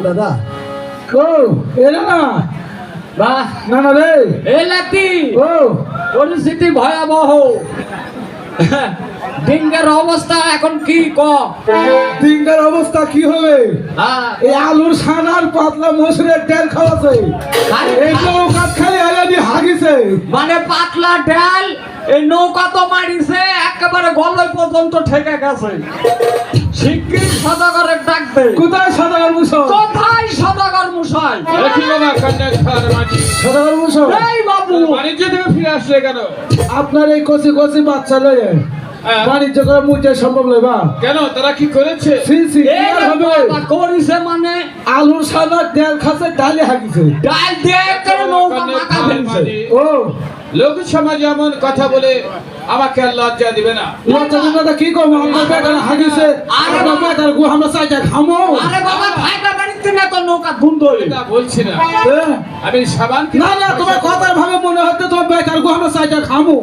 দাদা ও এলা না বাহ না না রে এলাতি ও পরিস্থিতি ভয়াবহ ডিঙ্গার অবস্থা এখন কি ক ডিঙ্গার অবস্থা কি হবে এই আলুর সানার পাতলা মসুরের ডাল খাওয়াছে এই নৌকা খালি আলাদি হাগিছে মানে পাতলা ডাল এই নৌকা তো মারিছে একেবারে গলায় পর্যন্ত ঠেকে গেছে শিগগির সদাগরের ডাক দে কোথায় সদাগর মশাই কোথায় সদাগর মশাই দেখি বাবা কন্ডাক্টর মাটি সদাগর মশাই এই বাবু বাণিজ্য থেকে ফিরে আসছে কেন আপনার এই কচি কচি বাচ্চা লয়ে বাণিজ্য করা মুজে সম্ভব নয় বা কেন তারা কি করেছে সিসি হবে করিছে মানে আলুর সাদা ডাল খাচ্ছে ডালে হাগিছে ডাল দিয়ে করে নৌকা মাকা ফেলছে ও লোক সমাজে এমন কথা বলে আমাকে লজ্জা দিবে না লজ্জা দিবে না কি করব আমরা বেটার হাগিছে আরে বাবা বেটার গো আমরা চাইটা খামো আরে বাবা খাইবা বাড়িতে না তো নৌকা ধুন দই এটা বলছি না আমি সাবান না না তোমার কথা ভাবে মনে হচ্ছে তোমার বেটার গো আমরা চাইটা খামো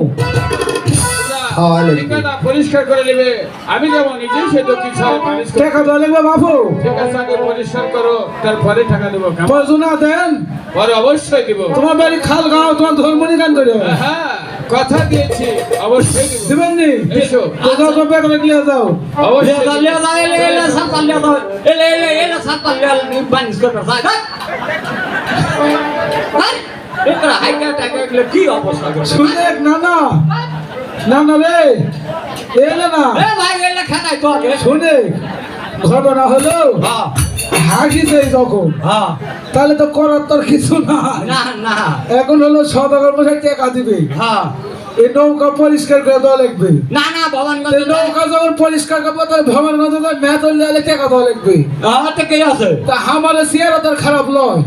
ঠিকানা পরিষ্কার করে নেবে আমি যেমন নিজেই সে দক্ষিণ শহরে পালিশ টাকা দেওয়া লাগবে বাবু ঠিক আছে আগে পরিষ্কার করো তারপরে টাকা দেবো পয়সা দেন পরে অবশ্যই দিব তোমার বাড়ি খাল গাঁও তোমার ধর্মনি গান করে হ্যাঁ কথা দিয়েছি অবশ্যই দিব দিবেন নি এসো কোথাও তো ব্যাগ নিয়ে যাও অবশ্যই লিয়ে যাও এলে সাত লিয়ে যাও এলে সাত লিয়ে পালিশ করতে যাই হ্যাঁ এটা হাইকা টাকা কি অবস্থা শুনে না না না না রে এলে না এ ভাই এলে খানাই তো আগে শুনে ঘটনা হলো হাসিছে যখন তাহলে তো করার তোর কিছু না না না এখন হলো সদাগর মশাই টাকা দিবে এই নৌকা পরিষ্কার করে দেওয়া লাগবে না না ভবানগঞ্জ নৌকা যখন পরিষ্কার করবো তাহলে ভবানগঞ্জ মেতল দিলে টাকা দেওয়া লাগবে কে আছে তা আমার চেয়ার তোর খারাপ লয়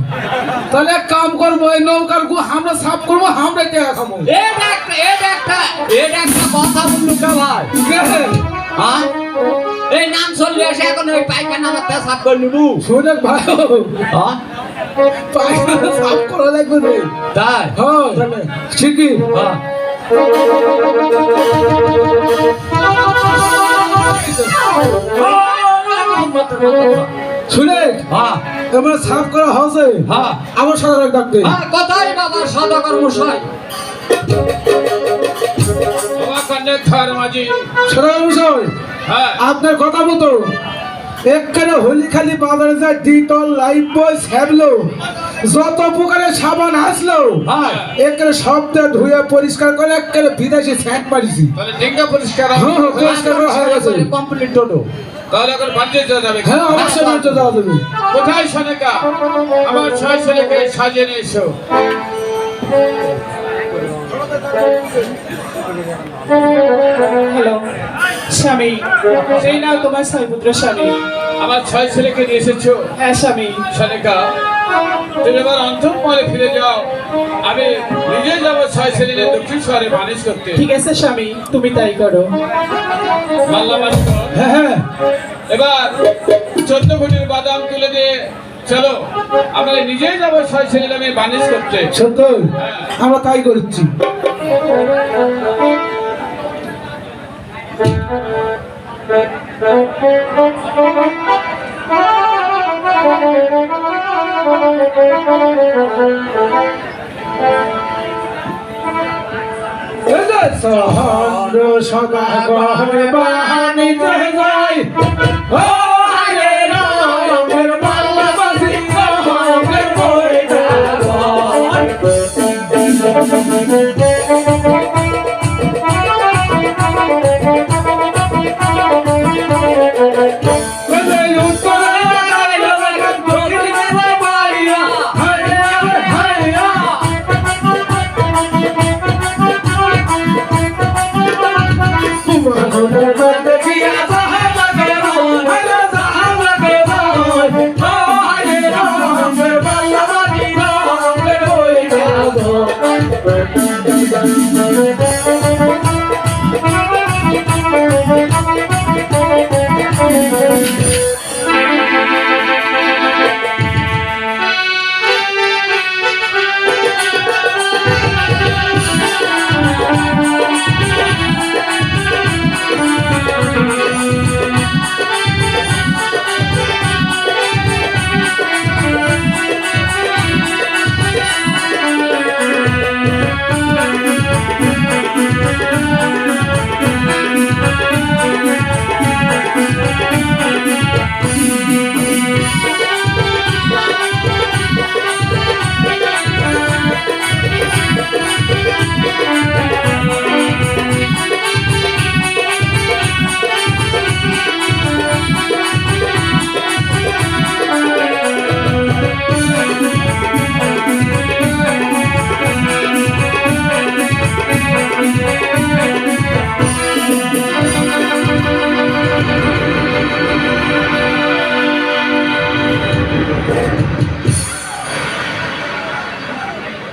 তাহলে এক কাম করবো এই নৌকার গু আমরা সাফ করবো আমরা টাকা খাবো এটা একটা কথা বললু কে ভাই হ্যাঁ এই নাম চললে এসে এখন ওই পায়খানা আমাকে সাফ করে নিবু শুনে ভাই হ্যাঁ পায়খানা সাফ করা লাগবে রে তাই হ্যাঁ ঠিকই হ্যাঁ শুনে হ্যাঁ তোমরা সাফ করা হয়েছে হ্যাঁ আমার সদাগর ডাকতে হ্যাঁ কথাই বাবা সদাগর মশাই কন্যা থার মাঝি সরমশাই হ্যাঁ আপনার কথা মতো একখানে হলিখালি বাজারে যায় ডিটল লাইফ বয় হ্যাবলো যত প্রকারের সাবান আসলো হ্যাঁ একবারে শব্দ ধুয়ে পরিষ্কার করে একবারে বিদেশি স্যাট মারিছি। তাহলে ডিঙ্গা পরিষ্কার হ্যাঁ, হ্যাঁ, পরিষ্কার করা হয়ে গেছে। কমপ্লিট টোটো। তাহলে এখন বাড়িতে যাওয়া যাবে হ্যাঁ অবশ্যই বাড়িতে যাওয়া যাবে। কোথায় সোনিকা আমার ছয় ছেলেকে সাজিয়ে নিয়ে এসো হ্যালো স্বামী, এই নাও তোমার ছয় পুত্র স্বামী। আমার ছয় ছেলেকে নিয়ে এসেছো হ্যাঁ স্বামী। সোনিকা তুমি এবার অন্তঃমহলে ফিরে যাও আমি নিজে যাবো ছয় ছেলে দক্ষিণ শহরে মানুষ করতে ঠিক আছে স্বামী, তুমি তাই করো। মাল্লা মানুষ হ্যাঁ হ্যাঁ এবার 14 কোটির বাদাম তুলে দিয়ে চলো আমরা নিজেই যাবো ছয় ছেলে আমি বানিশ করতে সত্য আমরা তাই করছি। সদা গহরে বাহানি যায় ও আরে রঙের পাল্লা বাজি রঙের বই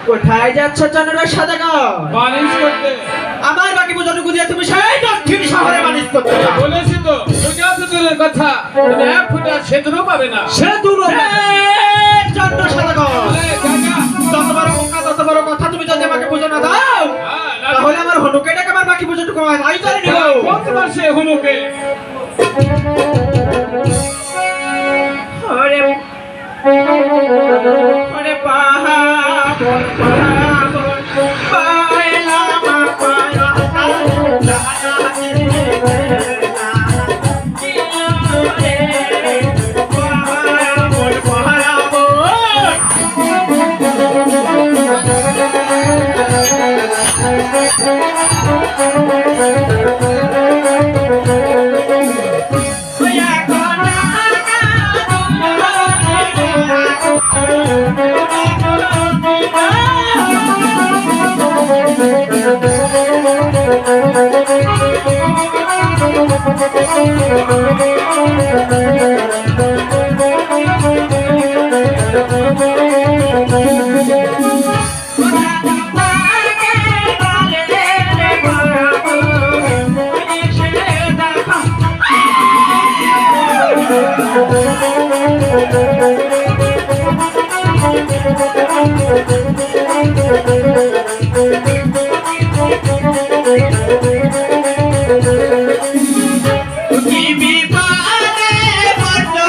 কোথায় যাচ্ছ জানোরা সাদাগর? বানিশ করতে আমার বাকি পুজোটুকু দিয়ে তুমি সেই দক্ষিণ শহরে বানিশ করতে যাও। বলেছি তো পূজা পুতুলের কথা তুমি এক ফুটা সেতুরও পাবে না সে দূর চন্দ্র সাদাগর, যত বড় বোকা তত বড় কথা। তুমি যদি আমাকে পুজো না দাও তাহলে আমার হনুকে ডেকে আমার বাকি পুজোটুকু আমি চলে নিব। কত মাসে হনুকে ওরে ওরে পাহাড় পায়লা মা পায়লা কি বিপাদে পড়লো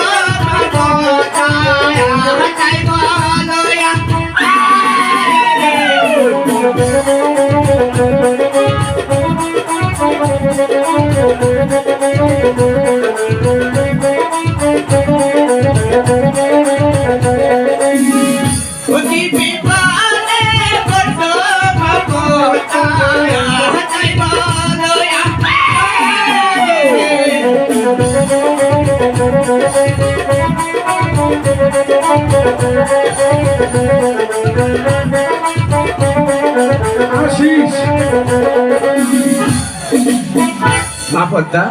অতি বিপালে বড় ভাবতায়া যাইব লয়া আশিস মা পদ্মা